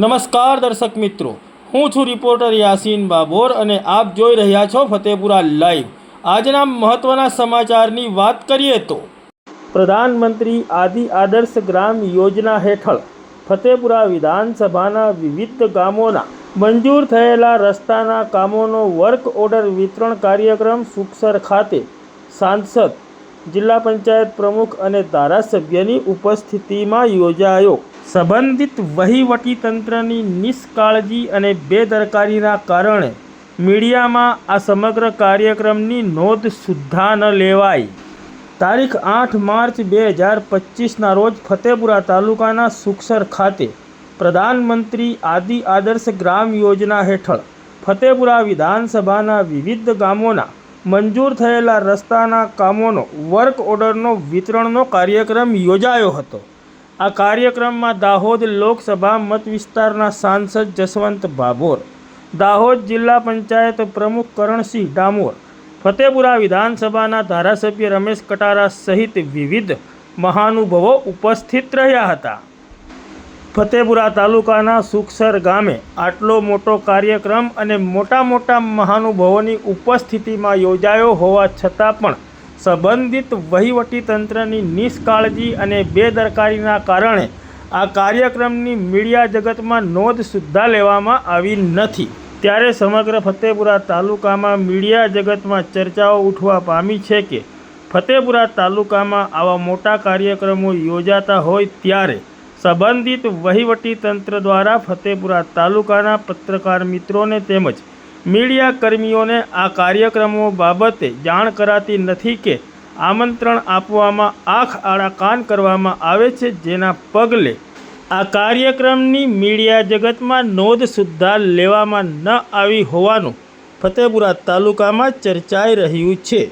નમસ્કાર દર્શક મિત્રો, હું છું રિપોર્ટર યાસીન બાબોર અને આપ જોઈ રહ્યા છો ફતેપુરા લાઈવ। આજના મહત્વના સમાચારની વાત કરીએ તો પ્રધાનમંત્રી આદિ આદર્શ ગ્રામ યોજના હેઠળ ફતેપુરા વિધાનસભાના વિવિધ ગામોના મંજૂર થયેલા રસ્તાના કામોનો વર્ક ઓર્ડર વિતરણ કાર્યક્રમ સુખસર ખાતે સાંસદ, જિલ્લા પંચાયત પ્રમુખ અને ધારાસભ્યની ઉપસ્થિતિમાં યોજાયો। સંબંધિત વહીવટીતંત્રની નિષ્કાળજી અને બેદરકારીના કારણે મીડિયામાં આ સમગ્ર કાર્યક્રમની નોંધ સુદ્ધા ન લેવાઈ। તારીખ 8 માર્ચ 2025ના રોજ ફતેપુરા તાલુકાના સુખસર ખાતે પ્રધાનમંત્રી આદિ આદર્શ ગ્રામ યોજના હેઠળ ફતેપુરા વિધાનસભાના વિવિધ ગામોના મંજૂર થયેલા રસ્તાના કામોનો વર્ક ઓર્ડરનો વિતરણનો કાર્યક્રમ યોજાયો હતો। આ કાર્યક્રમમાં દાહોદ લોકસભા મત વિસ્તારના સાંસદ જસવંત ભાભોર, દાહોદ જિલ્લા પંચાયત પ્રમુખ કરણસિંહ ડામોર, ફતેપુરા વિધાનસભાના ધારાસભ્ય રમેશ કટારા સહિત વિવિધ મહાનુભાવો ઉપસ્થિત રહ્યા હતા। ફતેપુરા તાલુકાના સુખસર ગામે આટલો મોટો કાર્યક્રમ અને મોટા મહાનુભાવોની ઉપસ્થિતિમાં યોજાયો હોવા છતાં પણ સંબંધિત વહીવટીતંત્રની નિષ્કાળજી અને બેદરકારીના કારણે આ કાર્યક્રમની મીડિયા જગતમાં નોંધ સુદ્ધા લેવામાં આવી નથી। ત્યારે સમગ્ર ફતેપુરા તાલુકામાં મીડિયા જગતમાં ચર્ચાઓ ઉઠવા પામી છે કે ફતેપુરા તાલુકામાં આવા મોટા કાર્યક્રમો યોજાતા હોય ત્યારે સંબંધિત વહીવટીતંત્ર દ્વારા ફતેપુરા તાલુકાના પત્રકાર મિત્રોને તેમજ મીડિયા કર્મીઓને આ કાર્યક્રમો બાબતે જાણ કરાતી નથી કે આમંત્રણ આપવામાં આંખ આડા કાન કરવામાં આવે છે, જેના પગલે આ કાર્યક્રમની મીડિયા જગતમાં નોંધ સુદ્ધા લેવામાં ન આવી હોવાનું ફતેપુરા તાલુકામાં ચર્ચાઈ રહ્યું છે।